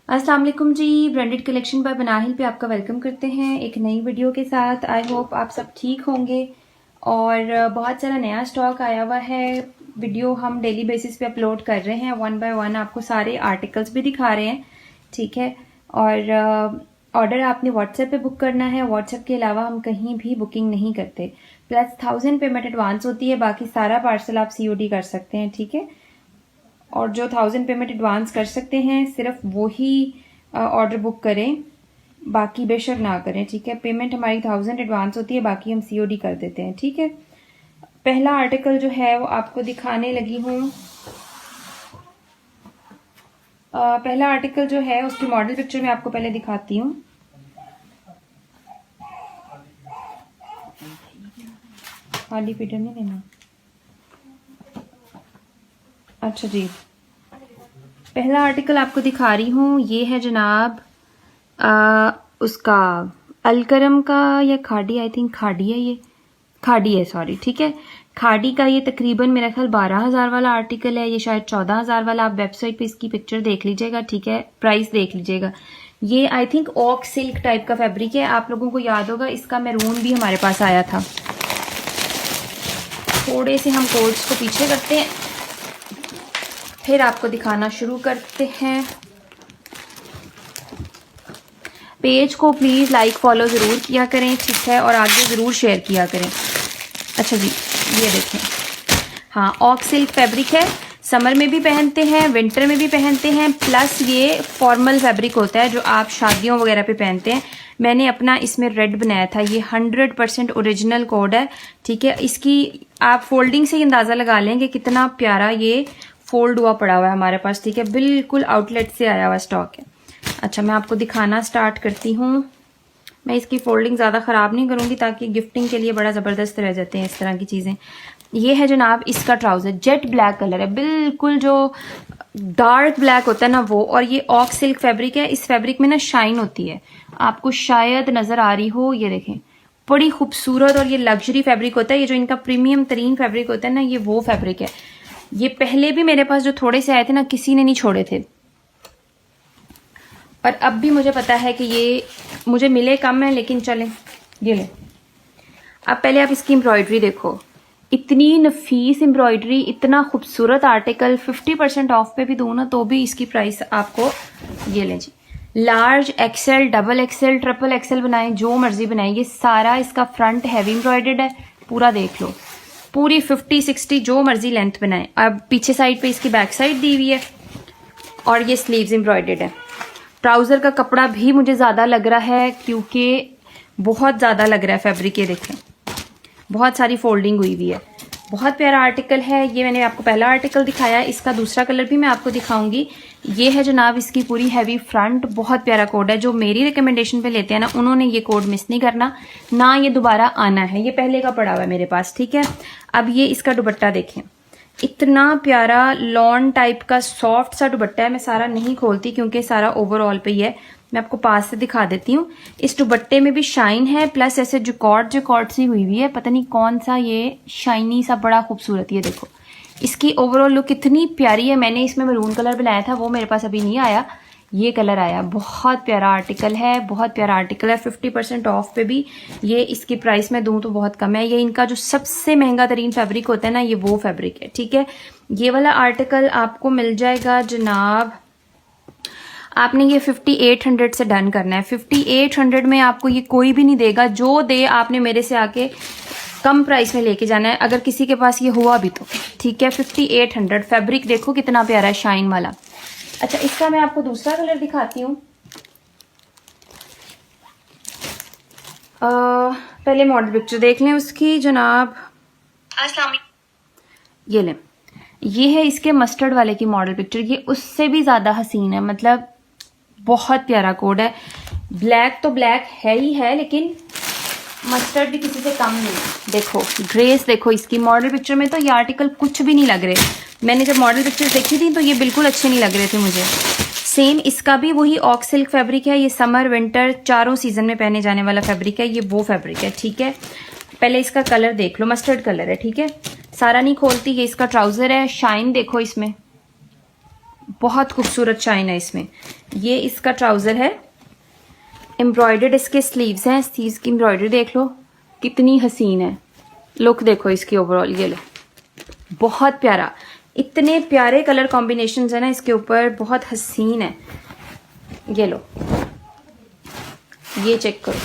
अस्सलाम वालेकुम जी। Branded collection bye Banahil पे आपका वेलकम करते हैं एक नई वीडियो के साथ। आई होप आप सब ठीक होंगे और बहुत सारा नया स्टॉक आया हुआ है। वीडियो हम डेली बेसिस पे अपलोड कर रहे हैं, वन बाय वन आपको सारे आर्टिकल्स भी दिखा रहे हैं, ठीक है। और ऑर्डर आपने व्हाट्सएप पे बुक करना है, व्हाट्सएप के अलावा हम कहीं भी बुकिंग नहीं करते। प्लस 1000 पेमेंट एडवांस होती है, बाकी सारा पार्सल आप COD कर सकते हैं, ठीक है। और जो 1000 पेमेंट एडवांस कर सकते हैं सिर्फ वो ही ऑर्डर बुक करें, बाकी बेशक ना करें, ठीक है। पेमेंट हमारी 1000 एडवांस होती है, बाकी हम COD कर देते हैं, ठीक है। पहला आर्टिकल जो है वो आपको दिखाने लगी हूँ। पहला आर्टिकल जो है उसकी मॉडल पिक्चर मैं आपको पहले दिखाती हूँ। खाली पीटर नहीं लेना। अच्छा जी, पहला आर्टिकल आपको दिखा रही हूँ, ये है जनाब उसका अलकरम का या खाड़ी, आई थिंक खाड़ी है, ये खाड़ी है, सॉरी, ठीक है। खाड़ी का ये तकरीबन मेरा ख्याल 12,000 वाला आर्टिकल है, ये शायद 14,000 वाला। आप वेबसाइट पे इसकी पिक्चर देख लीजिएगा, ठीक है, प्राइस देख लीजिएगा। ये आई थिंक ऑक सिल्क टाइप का फैब्रिक है, आप लोगों को याद होगा इसका मैरून भी हमारे पास आया था। थोड़े से हम कोड्स को पीछे करते हैं, फिर आपको दिखाना शुरू करते हैं। पेज को प्लीज़ लाइक फॉलो ज़रूर किया करें, ठीक है, और आगे ज़रूर शेयर किया करें। अच्छा जी, ये देखें, हाँ, ऑक सिल्क फैब्रिक है, समर में भी पहनते हैं, विंटर में भी पहनते हैं, प्लस ये फॉर्मल फैब्रिक होता है जो आप शादियों वगैरह पे पहनते हैं। मैंने अपना इसमें रेड बनाया था, ये 100% ओरिजिनल कोड है, ठीक है। इसकी आप फोल्डिंग से ही अंदाज़ा लगा लेंगे कितना प्यारा ये फोल्ड हुआ पड़ा हुआ है हमारे पास, ठीक है, बिल्कुल आउटलेट से आया हुआ स्टॉक है। अच्छा, मैं आपको दिखाना स्टार्ट करती हूँ। मैं इसकी फोल्डिंग ज़्यादा ख़राब नहीं करूँगी ताकि गिफ्टिंग के लिए बड़ा ज़बरदस्त रह जाते हैं इस तरह की चीज़ें। ये है जनाब इसका ट्राउज़र, जेट ब्लैक कलर है, बिल्कुल जो डार्क ब्लैक होता है ना वो। और ये ऑक सिल्क फैब्रिक है, इस फैब्रिक में ना शाइन होती है, आपको शायद नज़र आ रही हो, ये देखें, बड़ी खूबसूरत। और ये लग्जरी फैब्रिक होता है, ये जो इनका प्रीमियम तरीन फैब्रिक होता है ना, ये वो फैब्रिक है। ये पहले भी मेरे पास जो थोड़े से आए थे ना, किसी ने नहीं छोड़े थे, और अब भी मुझे पता है कि ये मुझे मिले कम है, लेकिन चलें, ये लें। अब पहले आप इसकी एम्ब्रॉयडरी देखो, इतनी नफीस एम्ब्रॉयडरी, इतना खूबसूरत आर्टिकल। 50% ऑफ पे भी दूँ ना तो भी इसकी प्राइस आपको, ये लें जी, large, XL, double XL, triple XL बनाएं, जो मर्जी बनाएं। ये सारा इसका फ्रंट हैवी एम्ब्रॉयडर्ड है, पूरा देख लो, पूरी 50-60 जो मर्जी लेंथ बनाएं। अब पीछे साइड पे इसकी बैक साइड दी हुई है, और ये स्लीव्स एम्ब्रॉयडर्ड है। ट्राउज़र का कपड़ा भी मुझे ज़्यादा लग रहा है, क्योंकि बहुत ज़्यादा लग रहा है फैब्रिक, ये देखें, बहुत सारी फोल्डिंग हुई हुई है, बहुत प्यारा आर्टिकल है। ये मैंने आपको पहला आर्टिकल दिखाया, इसका दूसरा कलर भी मैं आपको दिखाऊंगी। ये है जनाब इसकी पूरी हैवी फ्रंट, बहुत प्यारा कोड है। जो मेरी रिकमेंडेशन पे लेते हैं ना, उन्होंने ये कोड मिस नहीं करना, ना ये दोबारा आना है, ये पहले का पड़ा हुआ है मेरे पास, ठीक है। अब ये इसका दुपट्टा देखें, इतना प्यारा लॉन टाइप का सॉफ्ट सा दुपट्टा है। मैं सारा नहीं खोलती क्योंकि सारा ओवरऑल पे ही है, मैं आपको पास से दिखा देती हूँ। इस दुपट्टे में भी शाइन है, प्लस ऐसे जुकॉट सी हुई हुई है, पता नहीं कौन सा, ये शाइनी सा, बड़ा खूबसूरत। ये देखो इसकी ओवरऑल लुक कितनी प्यारी है। मैंने इसमें मैरून कलर बनाया था, वो मेरे पास अभी नहीं आया, ये कलर आया। बहुत प्यारा आर्टिकल है, बहुत प्यारा आर्टिकल है। 50% ऑफ पे भी ये, इसकी प्राइस मैं दूं तो बहुत कम है। ये इनका जो सबसे महंगा तरीन फैब्रिक होता है ना, ये वो फैब्रिक है, ठीक है। ये वाला आर्टिकल आपको मिल जाएगा जनाब, आपने ये 5800 से डन करना है। 5800 में आपको ये कोई भी नहीं देगा, जो दे आपने मेरे से आके कम प्राइस में लेके जाना है, अगर किसी के पास ये हुआ भी तो, ठीक है। 5800। फैब्रिक देखो कितना प्यारा है, शाइन वाला। अच्छा, इसका मैं आपको दूसरा कलर दिखाती हूँ। पहले मॉडल पिक्चर देख लें उसकी जनाब। ये लें, ये है इसके मस्टर्ड वाले की मॉडल पिक्चर, ये उससे भी ज्यादा हसीन है, मतलब बहुत प्यारा कोड है। ब्लैक तो ब्लैक है ही है, लेकिन मस्टर्ड भी किसी से कम नहीं है। देखो ग्रेस, देखो इसकी मॉडल पिक्चर में तो ये आर्टिकल कुछ भी नहीं लग रहे। मैंने जब मॉडल पिक्चर देखी थी तो ये बिल्कुल अच्छे नहीं लग रहे थे मुझे। सेम इसका भी वही ऑक सिल्क फैब्रिक है, ये समर विंटर चारों सीजन में पहने जाने वाला फैब्रिक है, ये वो फैब्रिक है, ठीक है। पहले इसका कलर देख लो, मस्टर्ड कलर है, ठीक है। सारा नहीं खोलती, ये इसका ट्राउजर है, शाइन देखो इसमें, बहुत खूबसूरत शाइन है इसमें। ये इसका ट्राउज़र है, एम्ब्रॉयडर्ड इसके स्लीव्स हैं। स्लीव्स की एम्ब्रॉयडरी देख लो कितनी हसीन है। लुक देखो इसकी ओवरऑल, ये लो बहुत प्यारा। इतने प्यारे कलर कॉम्बिनेशंस है ना इसके ऊपर, बहुत हसीन है। ये लो, ये चेक करो,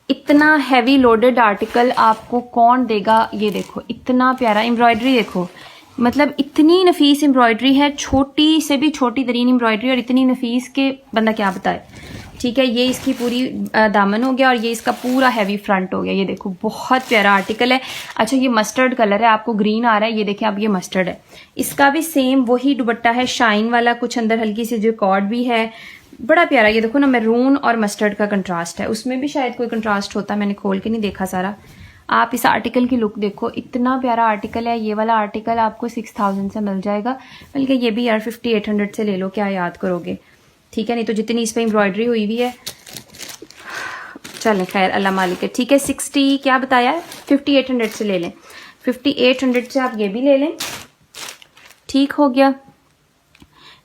इतना हैवी लोडेड आर्टिकल आपको कौन देगा। ये देखो इतना प्यारा एम्ब्रॉयडरी देखो, मतलब इतनी नफीस एम्ब्रॉयडरी है, छोटी से भी छोटी तरीन एम्ब्रॉयडरी और इतनी नफीस के बंदा क्या बताए। ठीक है, ये इसकी पूरी दामन हो गया और ये इसका पूरा हैवी फ्रंट हो गया। ये देखो बहुत प्यारा आर्टिकल है। अच्छा ये मस्टर्ड कलर है, आपको ग्रीन आ रहा है, ये देखिए अब ये मस्टर्ड है। इसका भी सेम वही दुपट्टा है, शाइन वाला, कुछ अंदर हल्की सी जो कॉर्ड भी है, बड़ा प्यारा। ये देखो ना, मैरून और मस्टर्ड का कंट्रास्ट है। उसमें भी शायद कोई कंट्रास्ट होता, मैंने खोल के नहीं देखा सारा। आप इस आर्टिकल की लुक देखो, इतना प्यारा आर्टिकल है। ये वाला आर्टिकल आपको 6000 से मिल जाएगा, बल्कि ये भी यार 5800 से ले लो, क्या याद करोगे। ठीक है, नहीं तो जितनी इस पर एम्ब्रॉयडरी हुई हुई है। चलें खैर, अल्लाह मालिक है। ठीक है, 60 क्या बताया है, 5800 से ले लें। 5800 से आप ये भी ले लें, ठीक हो गया।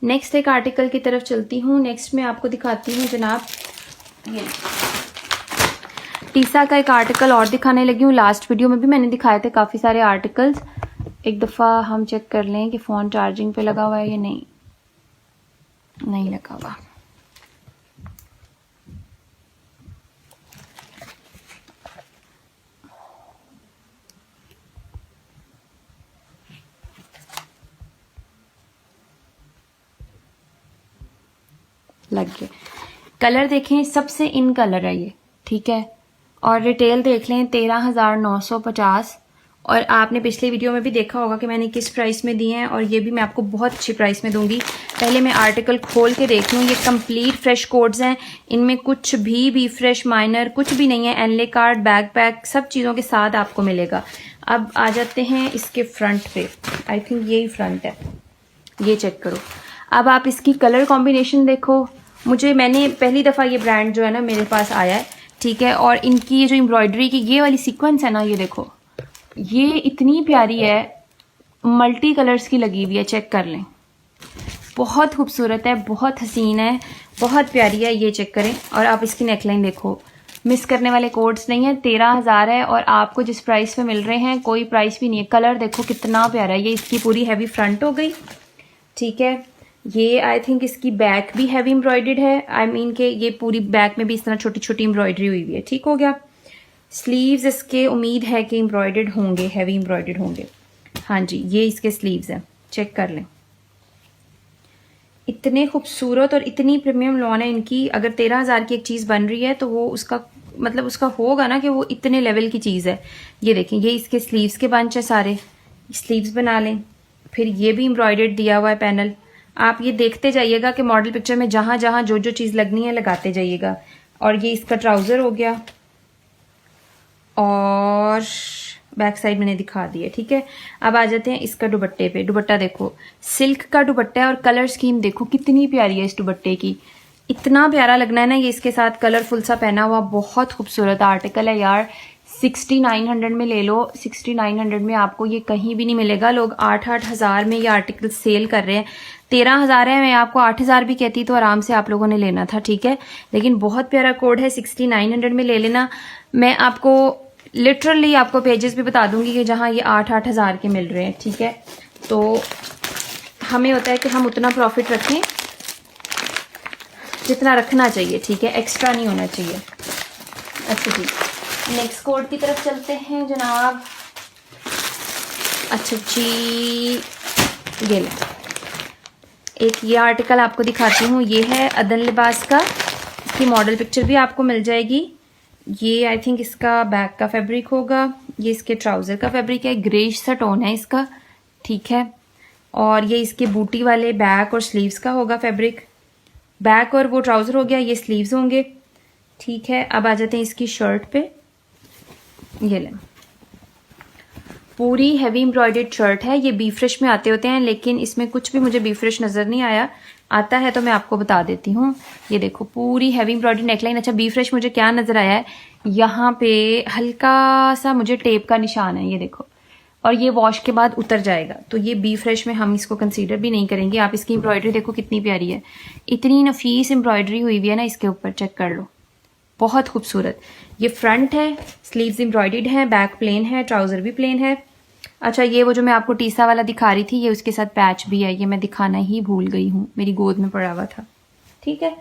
नेक्स्ट एक आर्टिकल की तरफ चलती हूँ। नेक्स्ट मैं आपको दिखाती हूँ जनाब, ये टीसा का एक आर्टिकल और दिखाने लगी हूँ। लास्ट वीडियो में भी मैंने दिखाए थे काफ़ी सारे आर्टिकल्स। एक दफ़ा हम चेक कर लें कि फ़ोन चार्जिंग पे लगा हुआ है या नहीं। नहीं लगा हुआ। लग गए। कलर देखें, सबसे इन कलर है ये, ठीक है। और रिटेल देख लें 13,950। और आपने पिछले वीडियो में भी देखा होगा कि मैंने किस प्राइस में दिए हैं, और ये भी मैं आपको बहुत अच्छी प्राइस में दूंगी। पहले मैं आर्टिकल खोल के देख लूँ। ये कंप्लीट फ्रेश कोड्स हैं, इनमें कुछ भी फ्रेश माइनर कुछ भी नहीं है। एनले कार्ड, बैक पैक सब चीज़ों के साथ आपको मिलेगा। अब आ जाते हैं इसके फ्रंट पे। आई थिंक यही फ्रंट है, ये चेक करो। अब आप इसकी कलर कॉम्बिनेशन देखो। मैंने पहली दफ़ा ये ब्रांड जो है ना मेरे पास आया है, ठीक है। और इनकी ये जो एम्ब्रॉयडरी की ये वाली सीक्वेंस है ना, ये देखो, ये इतनी प्यारी है, मल्टी कलर्स की लगी हुई है, चेक कर लें। बहुत खूबसूरत है, बहुत हसीन है, बहुत प्यारी है, ये चेक करें। और आप इसकी नेकलाइन देखो, मिस करने वाले कोड्स नहीं है। 13,000 है और आपको जिस प्राइस पे मिल रहे हैं कोई प्राइस भी नहीं है। कलर देखो कितना प्यारा है। ये इसकी पूरी हैवी फ्रंट हो गई, ठीक है। ये आई थिंक इसकी बैक भी हैवी एम्ब्रॉयडर्ड है। आई मीन के ये पूरी बैक में भी इस तरह छोटी छोटी एम्ब्रॉयडरी हुई हुई है, ठीक हो गया। स्लीव्स इसके उम्मीद है कि एम्ब्रॉयडर्ड होंगे, हैवी एम्ब्रॉयडर्ड होंगे। हाँ जी, ये इसके स्लीव्स हैं, चेक कर लें। इतने खूबसूरत और इतनी प्रीमियम लॉन है इनकी। अगर 13,000 की एक चीज़ बन रही है तो वो उसका मतलब उसका होगा ना कि वो इतने लेवल की चीज़ है। ये देखें, ये इसके स्लीव्स के बंच है, सारे स्लीव्स बना लें। फिर ये भी एम्ब्रॉयडर्ड दिया हुआ है पैनल। आप ये देखते जाइएगा कि मॉडल पिक्चर में जहां जहां जो जो चीज़ लगनी है लगाते जाइएगा। और ये इसका ट्राउज़र हो गया और बैक साइड मैंने दिखा दी है, ठीक है। अब आ जाते हैं इसका दुपट्टे पे। दुपट्टा देखो, सिल्क का दुपट्टा है और कलर स्कीम देखो कितनी प्यारी है इस दुपट्टे की। इतना प्यारा लगना है ना ये इसके साथ कलरफुल सा पहना हुआ। बहुत खूबसूरत आर्टिकल है यार। 6900 में ले लो। 6900 में आपको ये कहीं भी नहीं मिलेगा। लोग 8-8 हज़ार में ये आर्टिकल सेल कर रहे हैं। 13,000 है, मैं आपको 8,000 भी कहती तो आराम से आप लोगों ने लेना था, ठीक है। लेकिन बहुत प्यारा कोड है, 6900 में ले लेना। मैं आपको लिटरली आपको पेजेस भी बता दूंगी कि जहां ये 8-8 हज़ार के मिल रहे हैं, ठीक है। तो हमें होता है कि हम उतना प्रॉफिट रखें जितना रखना चाहिए, ठीक है, एक्स्ट्रा नहीं होना चाहिए। अच्छा जी, नेक्स्ट कोड की तरफ चलते हैं जनाब। अच्छा जी, ये ले एक ये आर्टिकल आपको दिखाती हूँ। ये है अदन लिबास का, इसकी मॉडल पिक्चर भी आपको मिल जाएगी। ये आई थिंक इसका बैक का फैब्रिक होगा, ये इसके ट्राउज़र का फैब्रिक है, ग्रेश सा टोन है इसका, ठीक है। और ये इसके बूटी वाले बैक और स्लीव्स का होगा फैब्रिक। बैक और वो ट्राउज़र हो गया, ये स्लीव्स होंगे, ठीक है। अब आ जाते हैं इसकी शर्ट पे। ये लें, पूरी हैवी एम्ब्रॉयडर्ड शर्ट है। ये बी फ्रेश में आते होते हैं, लेकिन इसमें कुछ भी मुझे बी फ्रेश नज़र नहीं आया। आता है तो मैं आपको बता देती हूँ। ये देखो पूरी हैवी एम्ब्रॉयडर्ड नेकलाइन। अच्छा, बी फ्रेश मुझे क्या नज़र आया है, यहाँ पे हल्का सा मुझे टेप का निशान है, ये देखो और ये वॉश के बाद उतर जाएगा, तो ये बी फ्रेश में हम इसको कंसीडर भी नहीं करेंगे। आप इसकी एम्ब्रॉयडरी देखो कितनी प्यारी है, इतनी नफीस एम्ब्रॉयडरी हुई हुई है ना इसके ऊपर, चेक कर लो, बहुत खूबसूरत। ये फ्रंट है, स्लीव्स एम्ब्रॉयडर्ड है, बैक प्लेन है, ट्राउजर भी प्लेन है। अच्छा, ये वो जो मैं आपको टीसा वाला दिखा रही थी, ये उसके साथ पैच भी है, ये मैं दिखाना ही भूल गई हूँ, मेरी गोद में पड़ा हुआ था। ठीक है,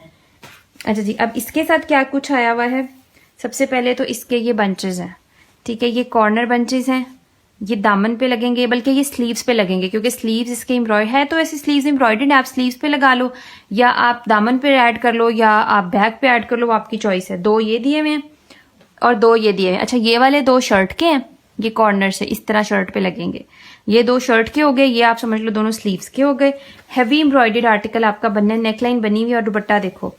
अच्छा जी, अब इसके साथ क्या कुछ आया हुआ है। सबसे पहले तो इसके ये बंचेस हैं, ठीक है, ये कॉर्नर बंचेस हैं, ये दामन पे लगेंगे, बल्कि ये स्लीव्स पे लगेंगे, क्योंकि स्लीव्स इसके एम्ब्रॉयड है, तो ऐसे स्लीव्स एम्ब्रॉयडर्ड आप स्लीव्स पे लगा लो, या आप दामन पे ऐड कर लो, या आप बैक पे ऐड कर लो, आपकी चॉइस है। 2 ये दिए हुए हैं और 2 ये दिए हैं। अच्छा, ये वाले 2 शर्ट के हैं, ये कॉर्नर से इस तरह शर्ट पे लगेंगे। ये 2 शर्ट के हो गए, ये आप समझ लो दोनों स्लीव्स के हो गए। हैवी एम्ब्रॉयडर्ड आर्टिकल आपका बनने, नेकलाइन बनी हुई और दुपट्टा देखो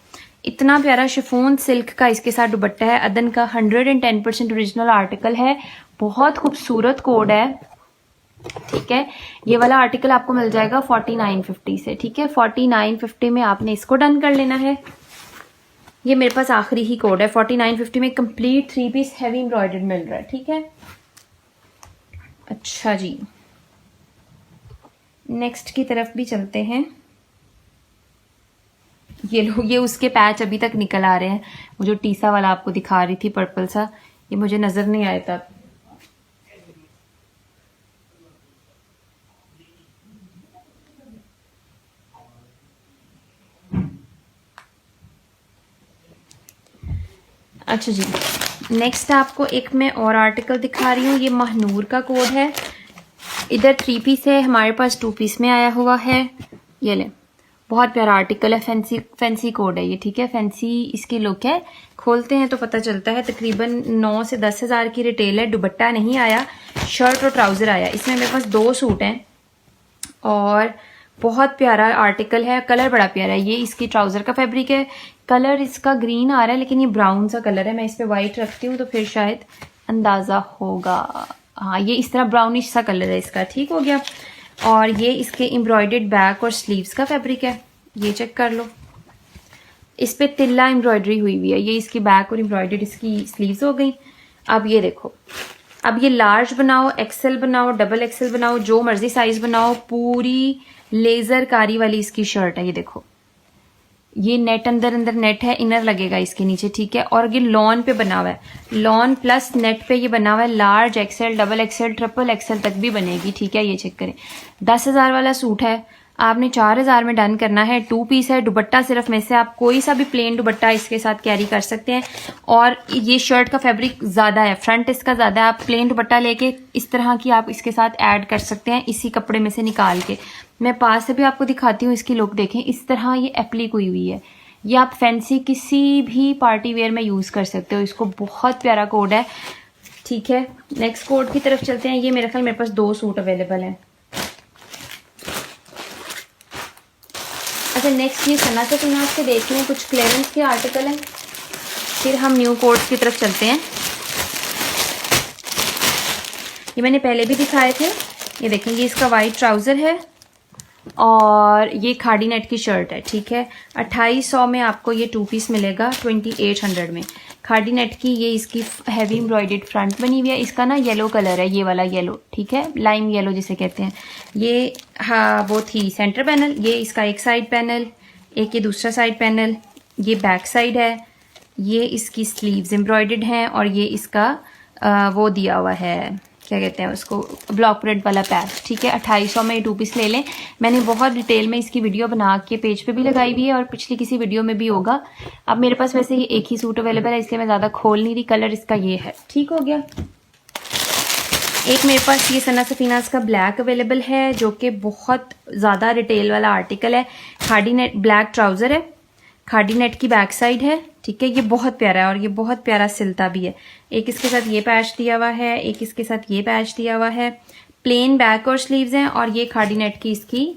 इतना प्यारा शिफॉन सिल्क का इसके साथ दुपट्टा है, अदन का 110% ओरिजिनल आर्टिकल है, बहुत खूबसूरत कोड है। ठीक है, ये वाला आर्टिकल आपको मिल जाएगा 4950 से। ठीक है, 4950 में आपने इसको डन कर लेना है। ये मेरे पास आखिरी ही कोड है, 4950 में कंप्लीट 3 पीस हैवी एम्ब्रॉयडर्ड मिल रहा है। ठीक है, अच्छा जी, नेक्स्ट की तरफ भी चलते हैं। ये लो, ये उसके पैच अभी तक निकल आ रहे हैं, वो जो टीसा वाला आपको दिखा रही थी पर्पल सा, ये मुझे नजर नहीं आया था। अच्छा जी, नेक्स्ट आपको एक मैं और आर्टिकल दिखा रही हूँ, ये महनूर का कोड है। इधर 3 पीस है, हमारे पास 2 पीस में आया हुआ है। ये ले, बहुत प्यारा आर्टिकल है, फैंसी कोड है ये। ठीक है, फैंसी इसकी लुक है, खोलते हैं तो पता चलता है। तकरीबन 9 से 10 हज़ार की रिटेल है। दुपट्टा नहीं आया, शर्ट और ट्राउजर आया। इसमें मेरे पास 2 सूट हैं और बहुत प्यारा आर्टिकल है, कलर बड़ा प्यारा है। ये इसकी ट्राउजर का फैब्रिक है, कलर इसका ग्रीन आ रहा है लेकिन ये ब्राउन सा कलर है। मैं इस पे व्हाइट रखती हूँ तो फिर शायद अंदाजा होगा। हाँ, ये इस तरह ब्राउनिश सा कलर है इसका। ठीक हो गया, और ये इसके एम्ब्रॉयडर्ड बैक और स्लीव्स का फैब्रिक है, ये चेक कर लो। इस पे तिल्ला एम्ब्रॉयडरी हुई हुई है, ये इसकी बैक और एम्ब्रॉयडर्ड इसकी स्लीव्स हो गई। अब ये देखो, अब ये लार्ज बनाओ, एक्सेल बनाओ, डबल एक्सेल बनाओ, जो मर्जी साइज बनाओ, पूरी लेजर कारी वाली इसकी शर्ट है। ये देखो, ये नेट अंदर नेट है, इनर लगेगा इसके नीचे। ठीक है, और ये लॉन पे बना हुआ है, लॉन प्लस नेट पे ये बना हुआ है। Large XL, double XL, triple Excel तक भी बनेगी। ठीक है, ये चेक करें, 10,000 वाला सूट है, आपने 4,000 में डन करना है। 2 पीस है, दुपट्टा सिर्फ में से आप कोई सा भी प्लेन दुपट्टा इसके साथ कैरी कर सकते हैं। और ये शर्ट का फैब्रिक ज्यादा है, फ्रंट इसका ज्यादा है, आप प्लेन दुपट्टा लेके इस तरह की आप इसके साथ ऐड कर सकते हैं, इसी कपड़े में से निकाल के। मैं पास से भी आपको दिखाती हूँ, इसकी लुक देखें, इस तरह ये एप्लिक हुई हुई है। ये आप फैंसी किसी भी पार्टी वेयर में यूज कर सकते हो इसको, बहुत प्यारा कोड है। ठीक है, नेक्स्ट कोड की तरफ चलते हैं। ये मेरे ख्याल मेरे पास 2 सूट अवेलेबल हैं। अच्छा, नेक्स्ट ये सना से देख लें, कुछ क्लियरेंस के आर्टिकल हैं, फिर हम न्यू कोड्स की तरफ चलते हैं। ये मैंने पहले भी दिखाए थे, ये देखेंगे, इसका वाइट ट्राउजर है और ये खाड़ी नेट की शर्ट है। ठीक है, 2800 में आपको ये 2 पीस मिलेगा, 2800 में खाड़ी नेट की। ये इसकी हैवी एम्ब्रॉयडर्ड फ्रंट बनी हुई है, इसका ना येलो कलर है, ये वाला येलो। ठीक है, लाइम येलो जिसे कहते हैं। ये हाँ वो थी सेंटर पैनल, ये इसका एक साइड पैनल, एक ये दूसरा साइड पैनल, ये बैक साइड है, ये इसकी स्लीव्स एम्ब्रॉयडर्ड हैं और ये इसका वो दिया हुआ है, क्या कहते हैं उसको, ब्लॉक प्रिंट वाला पैच। ठीक है, 2800 में 2 पीस ले लें। मैंने बहुत डिटेल में इसकी वीडियो बना के पेज पे भी लगाई हुई है और पिछली किसी वीडियो में भी होगा। अब मेरे पास वैसे ये एक ही सूट अवेलेबल है, इसलिए मैं ज़्यादा खोल नहीं रही। कलर इसका ये है। ठीक हो गया, एक मेरे पास ये सना सफीनाज का ब्लैक अवेलेबल है, जो कि बहुत ज़्यादा रिटेल वाला आर्टिकल है। खाड़ी नेट ब्लैक ट्राउज़र है, खाड़ी नेट की बैक साइड है। ठीक है, ये बहुत प्यारा है और ये बहुत प्यारा सिलता भी है। एक इसके साथ ये पैच दिया हुआ है, एक इसके साथ ये पैच दिया हुआ है। प्लेन बैक और स्लीव्स हैं और ये खाड़ी नेट की इसकी,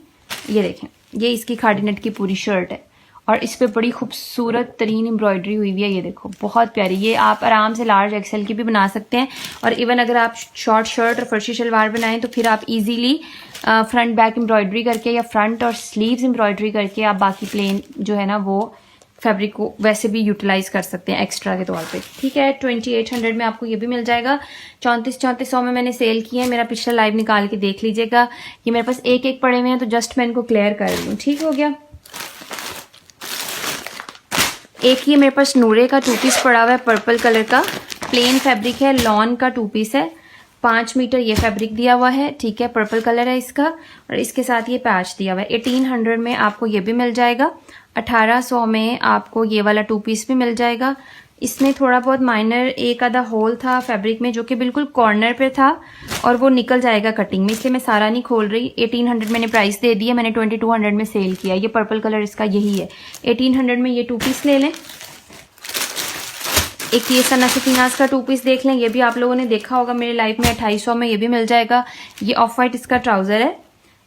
ये देखें, ये इसकी खाड़ी नेट की पूरी शर्ट है और इस पे बड़ी खूबसूरत तरीन एम्ब्रॉयडरी हुई हुई है। ये देखो, बहुत प्यारी। ये आप आराम से लार्ज एक्सेल की भी बना सकते हैं और इवन अगर आप शॉर्ट शर्ट और फर्शी शलवार बनाएं तो फिर आप इजीली फ्रंट बैक एम्ब्रॉयडरी करके या फ्रंट और स्लीव्स एम्ब्रॉयडरी करके आप बाकी प्लेन जो है ना वो फैब्रिक को वैसे भी यूटिलाइज कर सकते हैं एक्स्ट्रा के तौर पे, ठीक है। 2800 में आपको ये भी मिल जाएगा। 3400 में मैंने सेल किया है, मेरा पिछला लाइव निकाल के देख लीजिएगा। ये मेरे पास एक एक पड़े हुए हैं तो जस्ट मैं इनको क्लियर कर रही हूँ, ठीक हो गया। एक ये मेरे पास नूरे का 2 पीस पड़ा हुआ है पर्पल कलर का, प्लेन फैब्रिक है, लॉन का 2 पीस है, 5 मीटर ये फैब्रिक दिया हुआ है, ठीक है। पर्पल कलर है इसका और इसके साथ ये पैच दिया हुआ है। 1800 में आपको ये भी मिल जाएगा। 1800 में आपको ये वाला 2 पीस भी मिल जाएगा। इसमें थोड़ा बहुत माइनर एक आधा होल था फैब्रिक में जो कि बिल्कुल कॉर्नर पे था और वो निकल जाएगा कटिंग में, इसलिए मैं सारा नहीं खोल रही। 1800 मैंने प्राइस दे दिया, मैंने 2200 में सेल किया। ये पर्पल कलर इसका यही है। 1800 में ये 2 पीस ले लें। एक ये सना सफीनाज का 2 पीस देख लें, ये भी आप लोगों ने देखा होगा मेरे लाइव में। 2800 में ये भी मिल जाएगा। ये ऑफ वाइट इसका ट्राउजर है,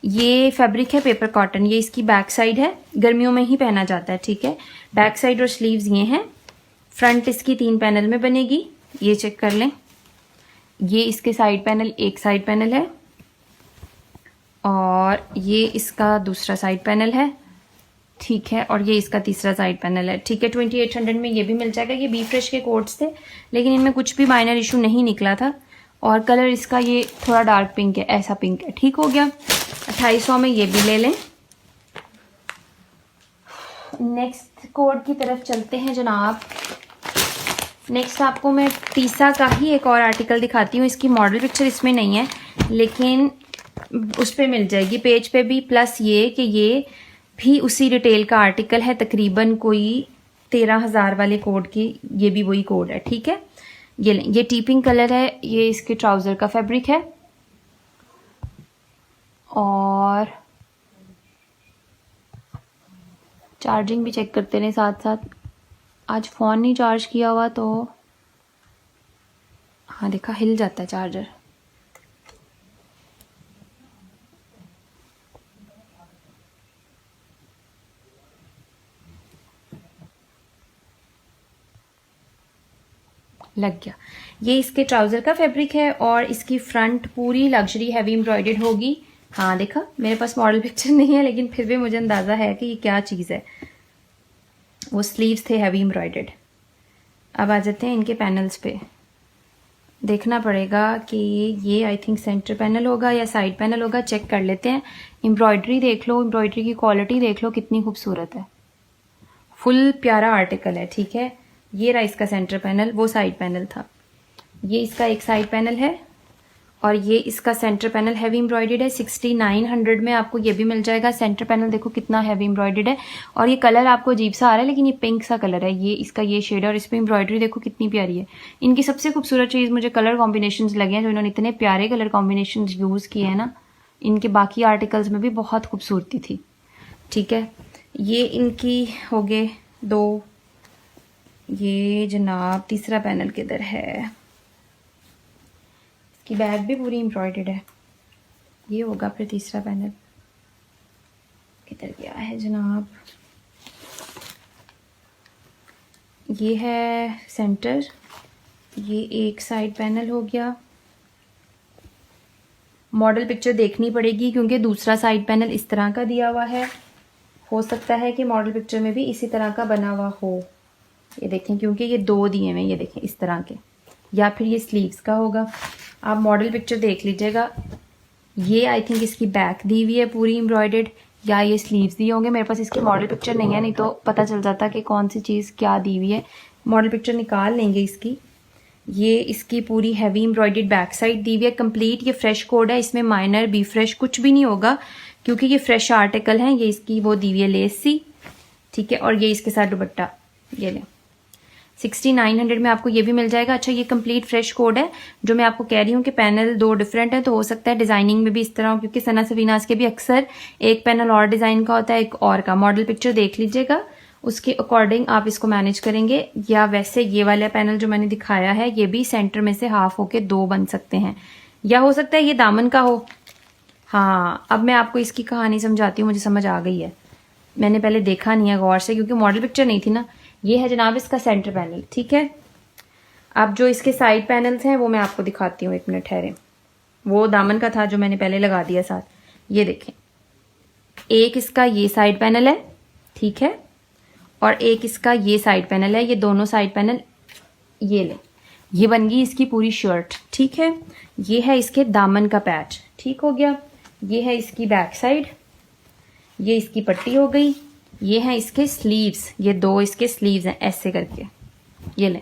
ये फैब्रिक है पेपर कॉटन, ये इसकी बैक साइड है, गर्मियों में ही पहना जाता है, ठीक है। बैक साइड और स्लीव्स ये हैं। फ्रंट इसकी 3 पैनल में बनेगी, ये चेक कर लें। ये इसके साइड पैनल, एक साइड पैनल है और ये इसका दूसरा साइड पैनल है, ठीक है। और ये इसका तीसरा साइड पैनल है, ठीक है। 2800 में ये भी मिल जाएगा। ये बी फ्रेश के कोट्स थे लेकिन इनमें कुछ भी माइनर इशू नहीं निकला था और कलर इसका ये थोड़ा डार्क पिंक है, ऐसा पिंक है, ठीक हो गया। 2800 में ये भी ले लें। नेक्स्ट कोड की तरफ चलते हैं जनाब। नेक्स्ट आपको मैं टीसा का ही एक और आर्टिकल दिखाती हूँ। इसकी मॉडल पिक्चर इसमें नहीं है लेकिन उस पर मिल जाएगी पेज पे भी। प्लस ये कि ये भी उसी रिटेल का आर्टिकल है, तकरीबन कोई 13,000 वाले कोड की ये भी वही कोड है, ठीक है। ये टीपिंग कलर है, ये इसके ट्राउजर का फैब्रिक है और चार्जिंग भी चेक करते रहे साथ साथ। आज फोन नहीं चार्ज किया हुआ तो हाँ देखा हिल जाता है चार्जर। लग गया। ये इसके ट्राउजर का फैब्रिक है और इसकी फ्रंट पूरी लग्जरी हैवी एम्ब्रॉयडर्ड होगी। हाँ देखा, मेरे पास मॉडल पिक्चर नहीं है लेकिन फिर भी मुझे अंदाजा है कि ये क्या चीज़ है। वो स्लीव्स थे हैवी एम्ब्रॉयडर्ड। अब आ जाते हैं इनके पैनल्स पे। देखना पड़ेगा कि ये आई थिंक सेंटर पैनल होगा या साइड पैनल होगा, चेक कर लेते हैं। एम्ब्रॉयडरी देख लो, एम्ब्रॉयडरी की क्वालिटी देख लो कितनी खूबसूरत है। फुल प्यारा आर्टिकल है, ठीक है। ये रहा इसका सेंटर पैनल, वो साइड पैनल था। ये इसका एक साइड पैनल है और ये इसका सेंटर पैनल हैवी एम्ब्रॉयडर्ड है। 6900 में आपको ये भी मिल जाएगा। सेंटर पैनल देखो कितना हैवी एम्ब्रॉयडर्ड है और ये कलर आपको अजीब सा आ रहा है लेकिन ये पिंक सा कलर है। ये इसका ये शेड है और इस पर एम्ब्रॉयडरी देखो कितनी प्यारी है। इनकी सबसे खूबसूरत चीज़ मुझे कलर कॉम्बिनेशन लगे हैं, जो इन्होंने इतने प्यारे कलर कॉम्बिनेशन यूज़ किए हैं ना। इनके बाकी आर्टिकल्स में भी बहुत खूबसूरती थी, ठीक है। ये इनकी हो गए 2। ये जनाब तीसरा पैनल किधर है? इसकी बैक भी पूरी एम्ब्रॉयडर्ड है। ये होगा फिर तीसरा पैनल, किधर गया है जनाब? ये है सेंटर, ये एक साइड पैनल हो गया। मॉडल पिक्चर देखनी पड़ेगी क्योंकि दूसरा साइड पैनल इस तरह का दिया हुआ है। हो सकता है कि मॉडल पिक्चर में भी इसी तरह का बना हुआ हो। ये देखें क्योंकि ये 2 दिए हुए, ये देखें इस तरह के, या फिर ये स्लीव्स का होगा। आप मॉडल पिक्चर देख लीजिएगा। ये आई थिंक इसकी बैक दी हुई है पूरी एम्ब्रॉयडर्ड, या ये स्लीव्स दिए होंगे। मेरे पास इसकी मॉडल पिक्चर नहीं है, नहीं तो पता चल जाता कि कौन सी चीज़ क्या दी हुई है। मॉडल पिक्चर निकाल लेंगे इसकी। ये इसकी पूरी हैवी एम्ब्रॉयडर्ड बैक साइड दी हुई है कंप्लीट। ये फ्रेश कोड है, इसमें माइनर बी फ्रेश कुछ भी नहीं होगा क्योंकि ये फ्रेश आर्टिकल है। ये इसकी वो दी हुई है लेस सी, ठीक है। और ये इसके साथ दुपट्टा, ये लें। 6900 में आपको ये भी मिल जाएगा। अच्छा, ये कंप्लीट फ्रेश कोड है। जो मैं आपको कह रही हूँ कि पैनल 2 डिफरेंट है तो हो सकता है डिजाइनिंग में भी इस तरह हो, क्योंकि सना सफीनाज के भी अक्सर एक पैनल और डिजाइन का होता है, एक और का। मॉडल पिक्चर देख लीजिएगा, उसके अकॉर्डिंग आप इसको मैनेज करेंगे। या वैसे ये वाला पैनल जो मैंने दिखाया है ये भी सेंटर में से हाफ होके 2 बन सकते हैं, या हो सकता है ये दामन का हो। हाँ, अब मैं आपको इसकी कहानी समझाती हूँ, मुझे समझ आ गई है। मैंने पहले देखा नहीं है गौर से क्योंकि मॉडल पिक्चर नहीं थी ना। ये है जनाब इसका सेंटर पैनल, ठीक है। अब जो इसके साइड पैनल्स हैं वो मैं आपको दिखाती हूँ, 1 मिनट ठहरे। वो दामन का था जो मैंने पहले लगा दिया साथ। ये देखें, एक इसका ये साइड पैनल है, ठीक है। और एक इसका ये साइड पैनल है, ये दोनों साइड पैनल ये ले, ये बन गई इसकी पूरी शर्ट। ठीक है, ये है इसके दामन का पैच। ठीक हो गया, ये है इसकी बैक साइड, ये इसकी पट्टी हो गई। ये है इसके स्लीव्स, ये दो इसके स्लीव्स हैं ऐसे करके, ये ले,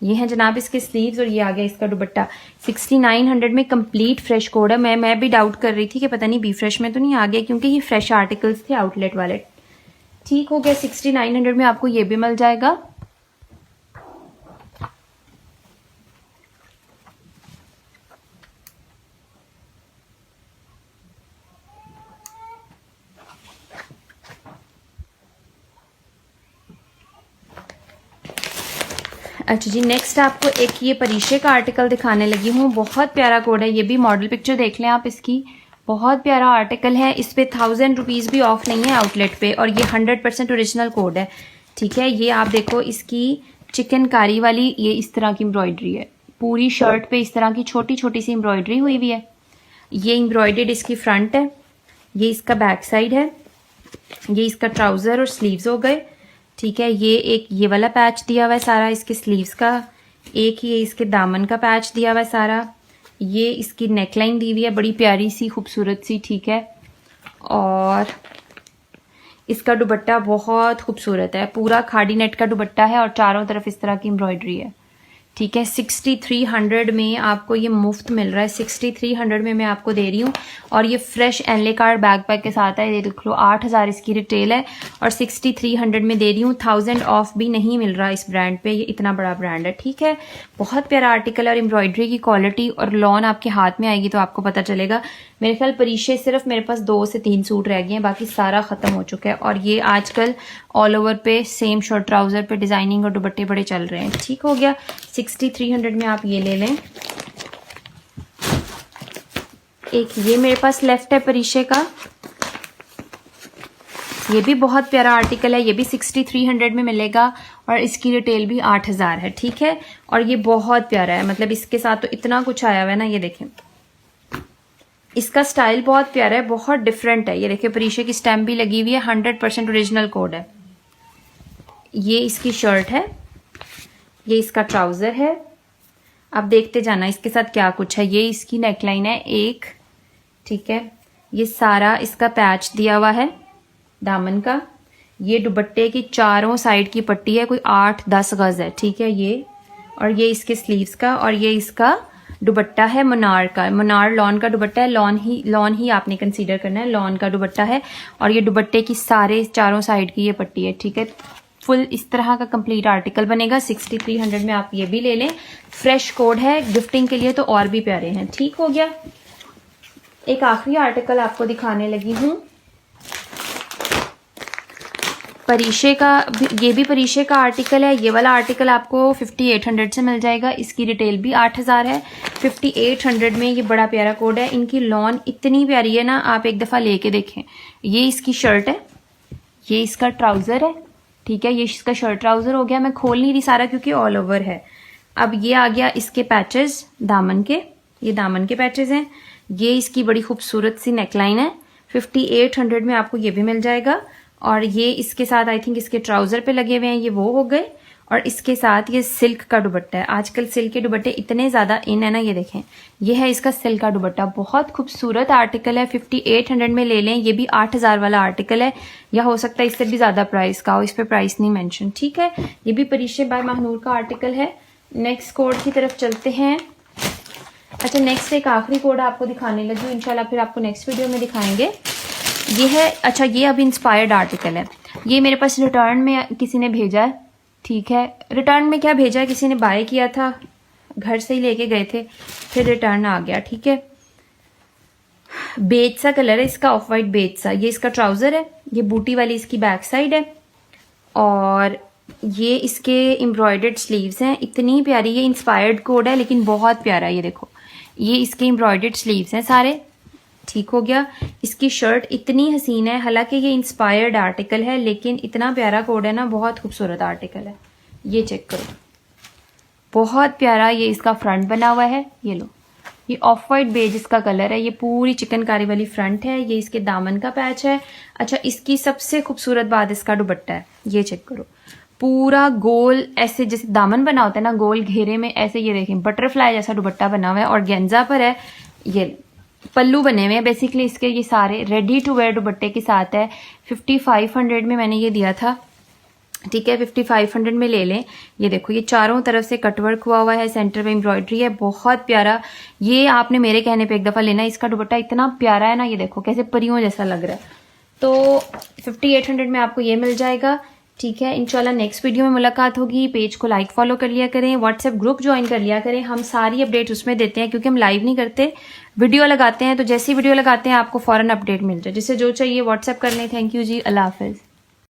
ये है जनाब इसके स्लीव्स और ये आ गया इसका दुपट्टा। 6900 में कंप्लीट फ्रेश कोड है। मैं भी डाउट कर रही थी कि पता नहीं बी फ्रेश में तो नहीं आ गया, क्योंकि ये फ्रेश आर्टिकल्स थे आउटलेट वाले। ठीक हो गया, 6900 में आपको ये भी मिल जाएगा। अच्छा जी, नेक्स्ट आपको एक ये परीशे का आर्टिकल दिखाने लगी हूँ। बहुत प्यारा कोड है, ये भी मॉडल पिक्चर देख लें आप इसकी, बहुत प्यारा आर्टिकल है। इस पे 1000 रुपीज़ भी ऑफ नहीं है आउटलेट पे, और ये 100% ओरिजिनल कोड है। ठीक है, ये आप देखो इसकी चिकनकारी वाली ये इस तरह की एम्ब्रॉयडरी है, पूरी शर्ट पे इस तरह की छोटी छोटी सी एम्ब्रॉयडरी हुई हुई है। ये एम्ब्रॉयडर्ड इसकी फ्रंट है, ये इसका बैक साइड है, ये इसका ट्राउज़र और स्लीव्स हो गए। ठीक है, ये एक ये वाला पैच दिया हुआ है सारा इसके स्लीव्स का, एक ये इसके दामन का पैच दिया हुआ है सारा, ये इसकी नेकलाइन दी हुई है बड़ी प्यारी सी खूबसूरत सी। ठीक है, और इसका दुपट्टा बहुत खूबसूरत है, पूरा खाड़ी नेट का दुपट्टा है और चारों तरफ इस तरह की एम्ब्रॉयडरी है। ठीक है, 6300 में आपको ये मुफ्त मिल रहा है, 6300 में मैं आपको दे रही हूँ। और ये fresh Henle card bag pack के साथ है, ये देख लो 8000 इसकी रिटेल है और 6300 में दे रही हूँ। 1000 ऑफ भी नहीं मिल रहा इस ब्रांड पे, ये इतना बड़ा ब्रांड है। ठीक है, बहुत प्यारा आर्टिकल और एम्ब्रॉयडरी की क्वालिटी और लॉन आपके हाथ में आएगी तो आपको पता चलेगा। मेरे ख्याल परीशे सिर्फ मेरे पास 2 से 3 सूट रह गए हैं, बाकी सारा खत्म हो चुका है। और ये आजकल ऑल ओवर पे सेम शर्ट ट्राउजर पे डिजाइनिंग और दुपट्टे बड़े चल रहे हैं। ठीक हो गया, 6300 में आप ये ले लें। एक ये मेरे पास लेफ्ट है परीशे का, ये भी बहुत प्यारा आर्टिकल है, ये भी 6300 में मिलेगा और इसकी रिटेल भी 8000 है। ठीक है, और ये बहुत प्यारा है, मतलब इसके साथ तो इतना कुछ आया हुआ है ना। ये देखें, इसका स्टाइल बहुत प्यारा है, बहुत डिफरेंट है। ये देखिए परीशे की स्टैम्प भी लगी हुई है, 100% ओरिजिनल कोड है। ये इसकी शर्ट है, ये इसका ट्राउजर है। आप देखते जाना इसके साथ क्या कुछ है। ये इसकी नेकलाइन है एक। ठीक है, ये सारा इसका पैच दिया हुआ है दामन का। ये दुपट्टे की चारों साइड की पट्टी है, कोई 8-10 गज है। ठीक है, ये और ये इसके स्लीव्स का, और ये इसका दुपट्टा है मुनार का। मुनार लॉन का दुपट्टा है, लॉन ही आपने कंसीडर करना है, लॉन का दुपट्टा है। और ये दुपट्टे की सारे चारों साइड की ये पट्टी है। ठीक है, फुल इस तरह का कंप्लीट आर्टिकल बनेगा। 6300 में आप ये भी ले लें, फ्रेश कोड है, गिफ्टिंग के लिए तो और भी प्यारे हैं। ठीक हो गया, एक आखिरी आर्टिकल आपको दिखाने लगी हूं परीशे का। ये भी परीशे का आर्टिकल है। ये वाला आर्टिकल आपको 5800 से मिल जाएगा, इसकी रिटेल भी 8000 है। 5800 में ये बड़ा प्यारा कोड है। इनकी लॉन इतनी प्यारी है ना, आप एक दफा लेके देखें। ये इसकी शर्ट है, ये इसका ट्राउजर है। ठीक है, ये इसका शर्ट ट्राउजर हो गया। मैं खोल नहीं रही सारा क्योंकि ऑल ओवर है। अब ये आ गया इसके पैचेस दामन के, ये दामन के पैचेस हैं। ये इसकी बड़ी खूबसूरत सी नेकलाइन है, 5800 में आपको ये भी मिल जाएगा। और ये इसके साथ आई थिंक इसके ट्राउजर पे लगे हुए हैं, ये वो हो गए। और इसके साथ ये सिल्क का दुपट्टा है। आजकल सिल्क के दुपट्टे इतने ज्यादा इन है ना, ये देखें, ये है इसका सिल्क का दुपट्टा। बहुत खूबसूरत आर्टिकल है, 5800 में ले लें। ये भी 8000 वाला आर्टिकल है, या हो सकता है इससे भी ज्यादा प्राइस का हो, इस पे प्राइस नहीं मेंशन। ठीक है, ये भी परीशे बाय महानूर का आर्टिकल है। नेक्स्ट कोड की तरफ चलते हैं। अच्छा, नेक्स्ट एक आखिरी कोड आपको दिखाने लगी हूँ, इंशाल्लाह फिर आपको नेक्स्ट वीडियो में दिखाएंगे। ये है, अच्छा ये अब इंस्पायर्ड आर्टिकल है। ये मेरे पास रिटर्न में किसी ने भेजा है। ठीक है, रिटर्न में क्या भेजा है, किसी ने बाय किया था, घर से ही लेके गए थे, फिर रिटर्न आ गया। ठीक है, बेज सा कलर है इसका, ऑफ वाइट बेज सा। ये इसका ट्राउजर है, ये बूटी वाली इसकी बैक साइड है। और ये इसके एम्ब्रॉयडर्ड स्लीव्स हैं, इतनी प्यारी। ये इंस्पायर्ड कोड है लेकिन बहुत प्यारा है। ये देखो, ये इसके एम्ब्रॉयडर्ड स्लीव्स हैं सारे। ठीक हो गया, इसकी शर्ट इतनी हसीन है, हालांकि ये इंस्पायर्ड आर्टिकल है लेकिन इतना प्यारा कोड है ना, बहुत खूबसूरत आर्टिकल है। ये चेक करो, बहुत प्यारा। ये इसका फ्रंट बना हुआ है, ये लो, ये ऑफ वाइट बेज इसका कलर है। ये पूरी चिकनकारी वाली फ्रंट है, ये इसके दामन का पैच है। अच्छा, इसकी सबसे खूबसूरत बात इसका दुपट्टा है, ये चेक करो, पूरा गोल ऐसे जैसे दामन बना होता है ना गोल घेरे में, ऐसे ये देखें बटरफ्लाई जैसा दुपट्टा बना हुआ है और गेंजा पर है। ये पल्लू बने हुए हैं बेसिकली इसके, ये सारे रेडी टू वेयर दुपट्टे के साथ है। 5500 में मैंने ये दिया था, ठीक है, 5500 में ले लें। ये देखो, ये चारों तरफ से कटवर्क हुआ है, सेंटर में एम्ब्रॉयडरी है, बहुत प्यारा। ये आपने मेरे कहने पे एक दफा लेना, इसका दुपट्टा इतना प्यारा है ना, ये देखो कैसे परियों जैसा लग रहा है। तो 5800 में आपको ये मिल जाएगा, ठीक है। इंशाल्लाह नेक्स्ट वीडियो में मुलाकात होगी। पेज को लाइक फॉलो कर लिया करें, व्हाट्सएप ग्रुप ज्वाइन कर लिया करें, हम सारी अपडेट उसमें देते हैं क्योंकि हम लाइव नहीं करते, वीडियो लगाते हैं। तो जैसी वीडियो लगाते हैं आपको फौरन अपडेट मिल जाए। जिसे जो चाहिए व्हाट्सएप कर लें। थैंक यू जी, अल्लाह हाफिज।